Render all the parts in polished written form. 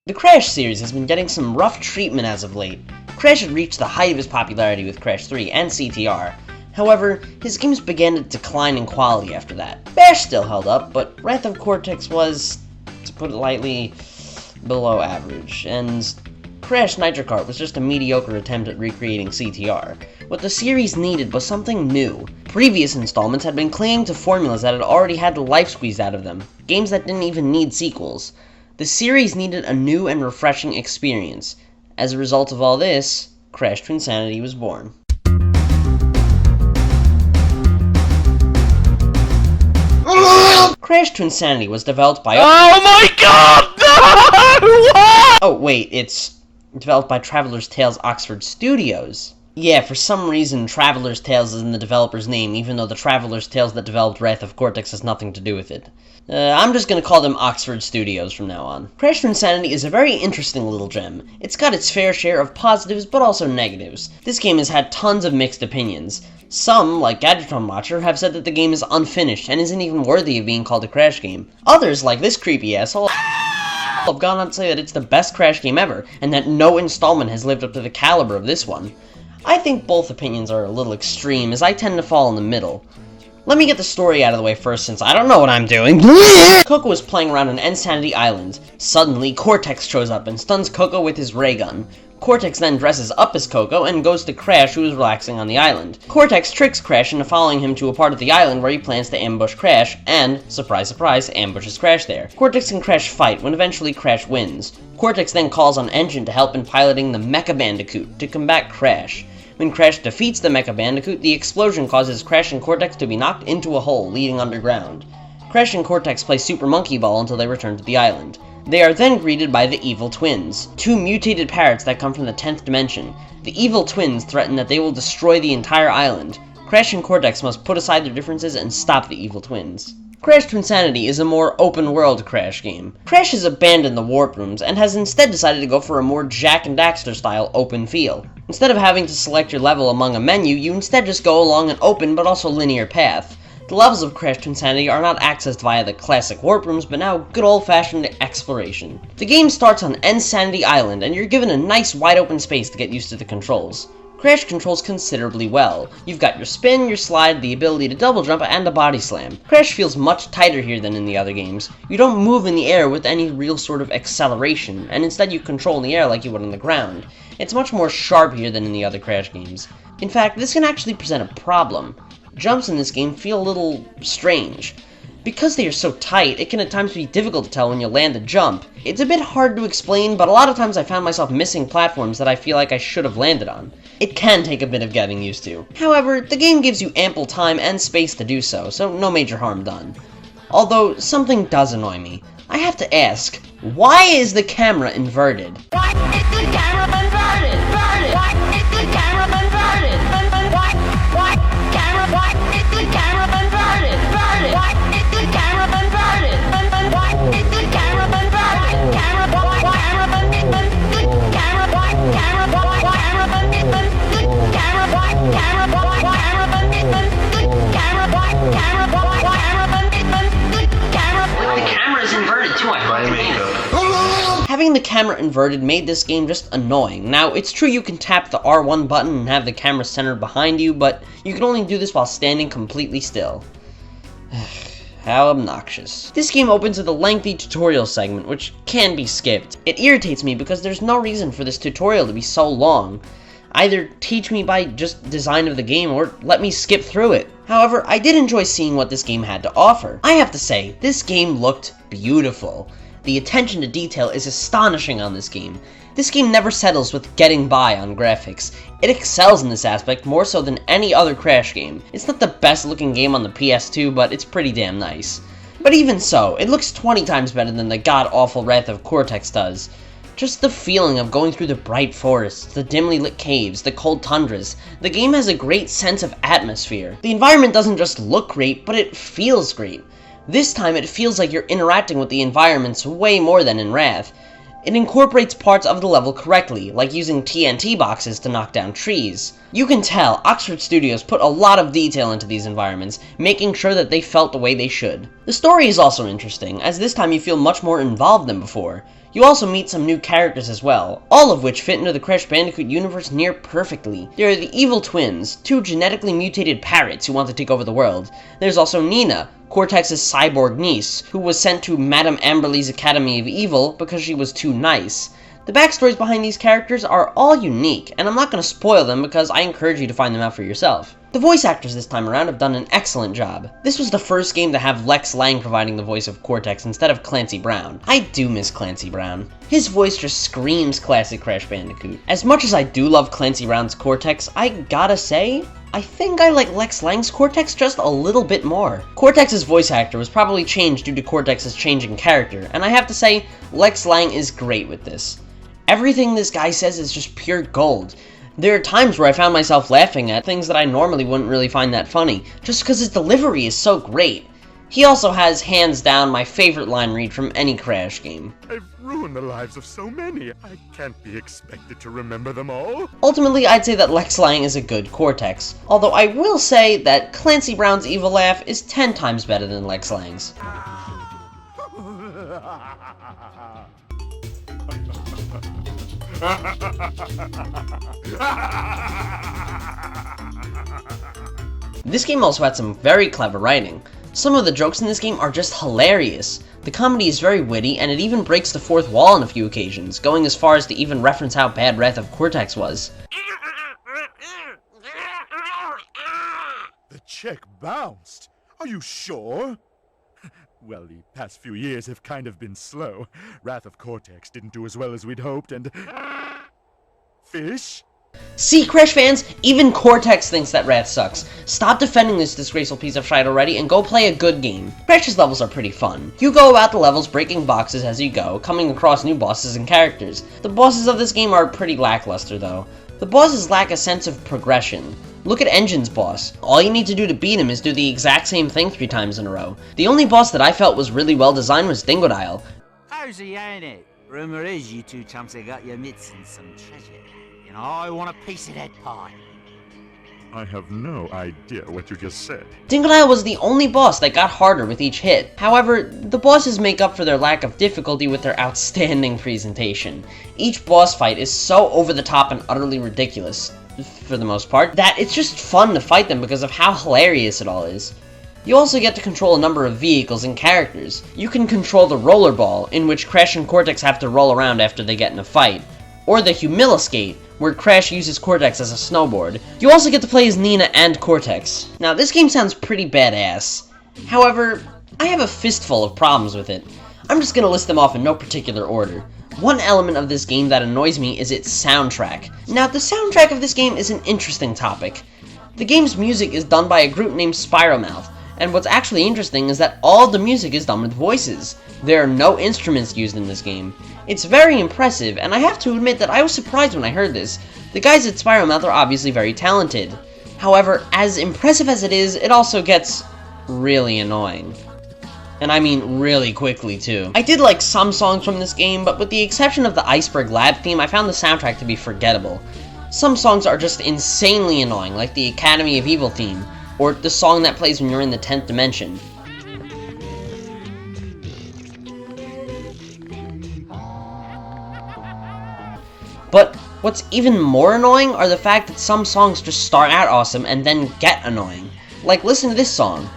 The Crash series has been getting some rough treatment as of late. Crash had reached the height of his popularity with Crash 3 and CTR. However, his games began to decline in quality after that. Bash still held up, but Wrath of Cortex was, to put it lightly, below average, and Crash Nitro Kart was just a mediocre attempt at recreating CTR. What the series needed was something new. Previous installments had been clinging to formulas that had already had the life squeezed out of them, games that didn't even need sequels. The series needed a new and refreshing experience. As a result of all this, Crash Twinsanity was born. Crash Twinsanity was developed by— Oh my god! No! Oh wait, it's developed by Traveller's Tales Oxford Studios. Yeah, for some reason Traveller's Tales is in the developer's name, even though the Traveller's Tales that developed Wrath of Cortex has nothing to do with it. I'm just gonna call them Oxford Studios from now on. Crash Twinsanity is a very interesting little gem. It's got its fair share of positives, but also negatives. This game has had tons of mixed opinions. Some, like Gadgetron Watcher, have said that the game is unfinished and isn't even worthy of being called a Crash game. Others, like this creepy asshole, have gone on to say that it's the best Crash game ever, and that no installment has lived up to the caliber of this one. I think both opinions are a little extreme, as I tend to fall in the middle. Let me get the story out of the way first, since I don't know what I'm doing. Coco is playing around on Insanity Island. Suddenly, Cortex shows up and stuns Coco with his ray gun. Cortex then dresses up as Coco and goes to Crash, who is relaxing on the island. Cortex tricks Crash into following him to a part of the island where he plans to ambush Crash, and, surprise surprise, ambushes Crash there. Cortex and Crash fight, when eventually Crash wins. Cortex then calls on Engine to help in piloting the Mecha Bandicoot to combat Crash. When Crash defeats the Mecha Bandicoot, the explosion causes Crash and Cortex to be knocked into a hole leading underground. Crash and Cortex play Super Monkey Ball until they return to the island. They are then greeted by the Evil Twins, two mutated parrots that come from the 10th dimension. The Evil Twins threaten that they will destroy the entire island. Crash and Cortex must put aside their differences and stop the Evil Twins. Crash Twinsanity is a more open-world Crash game. Crash has abandoned the warp rooms and has instead decided to go for a more Jak and Daxter-style open feel. Instead of having to select your level among a menu, you instead just go along an open but also linear path. The levels of Crash Twinsanity are not accessed via the classic warp rooms, but now good old-fashioned exploration. The game starts on Insanity Island, and you're given a nice wide-open space to get used to the controls. Crash controls considerably well. You've got your spin, your slide, the ability to double jump, and a body slam. Crash feels much tighter here than in the other games. You don't move in the air with any real sort of acceleration, and instead you control in the air like you would on the ground. It's much more sharp here than in the other Crash games. In fact, this can actually present a problem. Jumps in this game feel a little strange. Because they are so tight, it can at times be difficult to tell when you land a jump. It's a bit hard to explain, but a lot of times I found myself missing platforms that I feel like I should have landed on. It can take a bit of getting used to. However, the game gives you ample time and space to do so, so no major harm done. Although, something does annoy me. I have to ask, why is the camera inverted? Why is the camera inverted? Why is the camera inverted? Why is the camera inverted? Why is the camera inverted? Why is the camera inverted? The camera's inverted too, Having the camera inverted made this game just annoying. Now, it's true you can tap the R1 button and have the camera centered behind you, but you can only do this while standing completely still. How obnoxious. This game opens with a lengthy tutorial segment, which can be skipped. It irritates me because there's no reason for this tutorial to be so long. Either teach me by just design of the game, or let me skip through it. However, I did enjoy seeing what this game had to offer. I have to say, this game looked beautiful. The attention to detail is astonishing on this game. This game never settles with getting by on graphics. It excels in this aspect more so than any other Crash game. It's not the best looking game on the PS2, but it's pretty damn nice. But even so, it looks 20 times better than the god-awful Wrath of Cortex does. Just the feeling of going through the bright forests, the dimly lit caves, the cold tundras. The game has a great sense of atmosphere. The environment doesn't just look great, but it feels great. This time it feels like you're interacting with the environments way more than in Wrath. It incorporates parts of the level correctly, like using TNT boxes to knock down trees. You can tell Oxford Studios put a lot of detail into these environments, making sure that they felt the way they should. The story is also interesting, as this time you feel much more involved than before. You also meet some new characters as well, all of which fit into the Crash Bandicoot universe near perfectly. There are the evil twins, two genetically mutated parrots who want to take over the world. There's also Nina, Cortex's cyborg niece, who was sent to Madame Amberly's Academy of Evil because she was too nice. The backstories behind these characters are all unique, and I'm not going to spoil them because I encourage you to find them out for yourself. The voice actors this time around have done an excellent job. This was the first game to have Lex Lang providing the voice of Cortex instead of Clancy Brown. I do miss Clancy Brown. His voice just screams classic Crash Bandicoot. As much as I do love Clancy Brown's Cortex, I gotta say, I think I like Lex Lang's Cortex just a little bit more. Cortex's voice actor was probably changed due to Cortex's changing character, and I have to say, Lex Lang is great with this. Everything this guy says is just pure gold. There are times where I found myself laughing at things that I normally wouldn't really find that funny, just because his delivery is so great. He also has, hands down, my favorite line read from any Crash game. I've ruined the lives of so many. I can't be expected to remember them all. Ultimately, I'd say that Lex Lang is a good Cortex, although I will say that Clancy Brown's evil laugh is 10 times better than Lex Lang's. This game also had some very clever writing. Some of the jokes in this game are just hilarious. The comedy is very witty, and it even breaks the fourth wall on a few occasions, going as far as to even reference how bad Wrath of Cortex was. The check bounced. Are you sure? Well, the past few years have kind of been slow. Wrath of Cortex didn't do as well as we'd hoped, and... Fish? See, Crash fans, even Cortex thinks that Wrath sucks. Stop defending this disgraceful piece of shite already and go play a good game. Crash's levels are pretty fun. You go about the levels breaking boxes as you go, coming across new bosses and characters. The bosses of this game are pretty lackluster though. The bosses lack a sense of progression. Look at Engine's boss. All you need to do to beat him is do the exact same thing 3 times in a row. The only boss that I felt was really well designed was Dingodile. Cozy, ain't it? Rumor is you two chumps have got your mitts in some treasure. You know, I want a piece of that pie. I have no idea what you just said. Dingodile was the only boss that got harder with each hit. However, the bosses make up for their lack of difficulty with their outstanding presentation. Each boss fight is so over the top and utterly ridiculous, for the most part, that it's just fun to fight them because of how hilarious it all is. You also get to control a number of vehicles and characters. You can control the roller ball, in which Crash and Cortex have to roll around after they get in a fight, or the Humiliscate, where Crash uses Cortex as a snowboard. You also get to play as Nina and Cortex. Now, this game sounds pretty badass. However, I have a fistful of problems with it. I'm just gonna list them off in no particular order. One element of this game that annoys me is its soundtrack. Now, the soundtrack of this game is an interesting topic. The game's music is done by a group named Spiralmouth, and what's actually interesting is that all the music is done with voices. There are no instruments used in this game. It's very impressive, and I have to admit that I was surprised when I heard this. The guys at Spiralmouth are obviously very talented. However, as impressive as it is, it also gets really annoying. And I mean really quickly, too. I did like some songs from this game, but with the exception of the Iceberg Lab theme, I found the soundtrack to be forgettable. Some songs are just insanely annoying, like the Academy of Evil theme, or the song that plays when you're in the 10th dimension. But what's even more annoying are the fact that some songs just start out awesome and then get annoying. Like, listen to this song.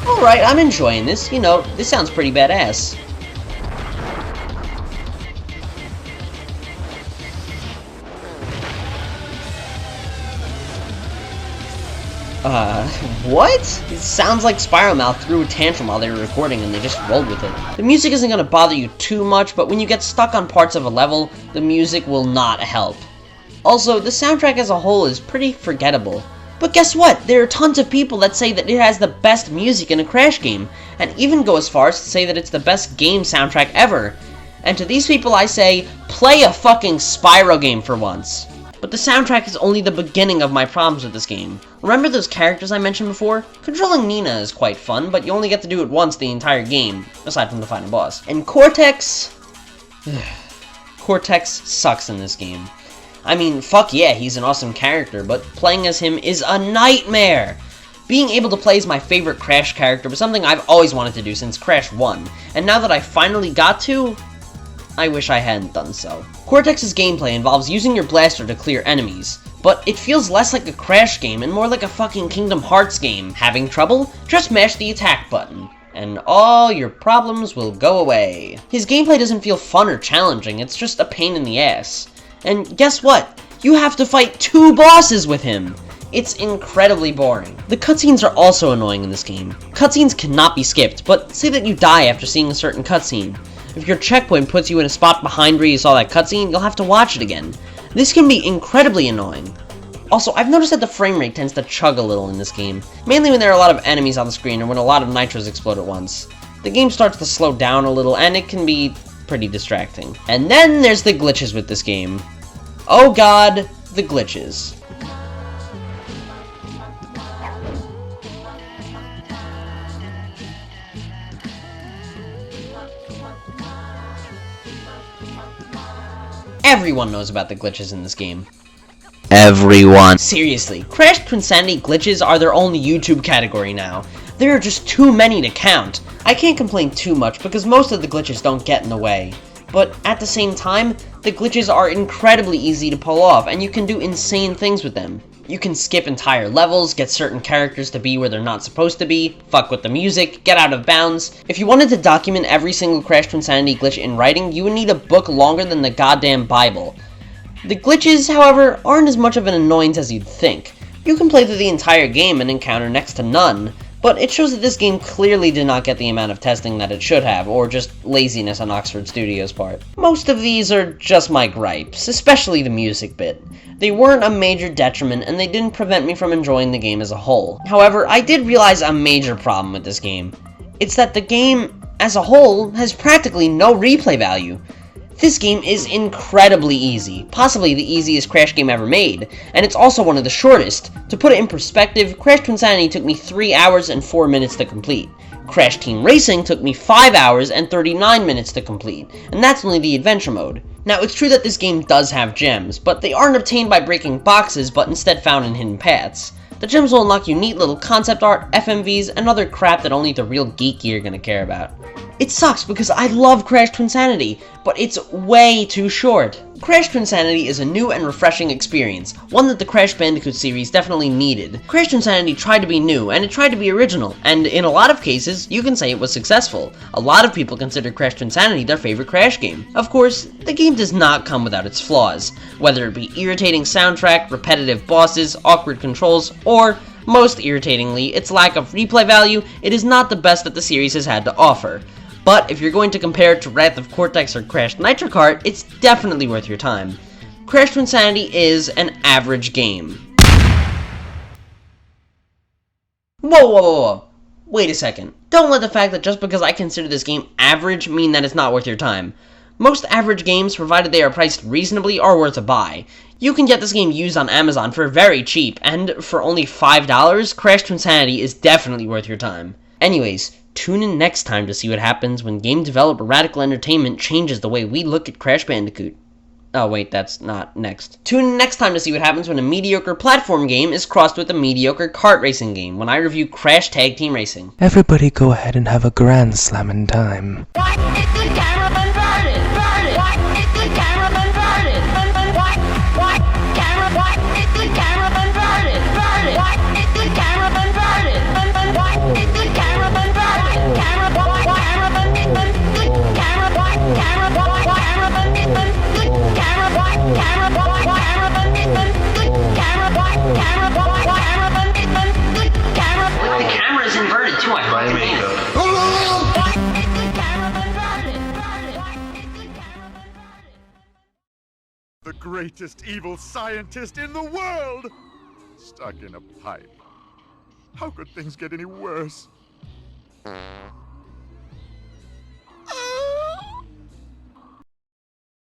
Alright, I'm enjoying this. You know, this sounds pretty badass. What? It sounds like Spiralmouth threw a tantrum while they were recording and they just rolled with it. The music isn't gonna bother you too much, but when you get stuck on parts of a level, the music will not help. Also, the soundtrack as a whole is pretty forgettable. But guess what? There are tons of people that say that it has the best music in a Crash game, and even go as far as to say that it's the best game soundtrack ever. And to these people I say, play a fucking Spyro game for once. But the soundtrack is only the beginning of my problems with this game. Remember those characters I mentioned before? Controlling Nina is quite fun, but you only get to do it once the entire game, aside from the final boss. And Cortex... Cortex sucks in this game. I mean, fuck yeah, he's an awesome character, but playing as him is a nightmare! Being able to play as my favorite Crash character was something I've always wanted to do since Crash 1, and now that I finally got to, I wish I hadn't done so. Cortex's gameplay involves using your blaster to clear enemies, but it feels less like a Crash game and more like a fucking Kingdom Hearts game. Having trouble? Just mash the attack button, and all your problems will go away. His gameplay doesn't feel fun or challenging, it's just a pain in the ass. And guess what? You have to fight 2 bosses with him! It's incredibly boring. The cutscenes are also annoying in this game. Cutscenes cannot be skipped, but say that you die after seeing a certain cutscene. If your checkpoint puts you in a spot behind where you saw that cutscene, you'll have to watch it again. This can be incredibly annoying. Also, I've noticed that the frame rate tends to chug a little in this game, mainly when there are a lot of enemies on the screen or when a lot of nitros explode at once. The game starts to slow down a little, and it can be pretty distracting. And then there's the glitches with this game. Oh god, the glitches. Everyone knows about the glitches in this game. Everyone. Seriously, Crash Twinsanity glitches are their own YouTube category now. There are just too many to count. I can't complain too much because most of the glitches don't get in the way. But at the same time, the glitches are incredibly easy to pull off and you can do insane things with them. You can skip entire levels, get certain characters to be where they're not supposed to be, fuck with the music, get out of bounds. If you wanted to document every single Crash Twinsanity glitch in writing, you would need a book longer than the goddamn Bible. The glitches, however, aren't as much of an annoyance as you'd think. You can play through the entire game and encounter next to none, but it shows that this game clearly did not get the amount of testing that it should have, or just laziness on Oxford Studios' part. Most of these are just my gripes, especially the music bit. They weren't a major detriment, and they didn't prevent me from enjoying the game as a whole. However, I did realize a major problem with this game. It's that the game, as a whole, has practically no replay value. This game is incredibly easy, possibly the easiest Crash game ever made, and it's also one of the shortest. To put it in perspective, Crash Twinsanity took me 3 hours and 4 minutes to complete. Crash Team Racing took me 5 hours and 39 minutes to complete, and that's only the adventure mode. Now, it's true that this game does have gems, but they aren't obtained by breaking boxes, but instead found in hidden paths. The gems will unlock you neat little concept art, FMVs, and other crap that only the real geeky are gonna care about. It sucks because I love Crash Twinsanity, but it's way too short. Crash Twinsanity is a new and refreshing experience, one that the Crash Bandicoot series definitely needed. Crash Twinsanity tried to be new, and it tried to be original, and in a lot of cases, you can say it was successful. A lot of people consider Crash Twinsanity their favorite Crash game. Of course, the game does not come without its flaws, whether it be irritating soundtrack, repetitive bosses, awkward controls, or, most irritatingly, its lack of replay value. It is not the best that the series has had to offer. But if you're going to compare it to Wrath of Cortex or Crash Nitro Kart, it's definitely worth your time. Crash Twinsanity is an average game. Whoa. Wait a second. Don't let the fact that just because I consider this game average mean that it's not worth your time. Most average games, provided they are priced reasonably, are worth a buy. You can get this game used on Amazon for very cheap, and for only $5, Crash Twinsanity is definitely worth your time. Anyways, tune in next time to see what happens when game developer Radical Entertainment changes the way we look at Crash Bandicoot. Oh wait, that's not next. Tune in next time to see what happens when a mediocre platform game is crossed with a mediocre kart racing game when I review Crash Tag Team Racing. Everybody go ahead and have a grand slammin' time. Why is the cameraman burning? Burning. Why is the cameraman burning? Why is the cameraman burning? Burning. Why is the cameraman burning? Why is the cameraman burning? The camera's inverted too, I find The greatest evil scientist in the world! Stuck in a pipe. How could things get any worse?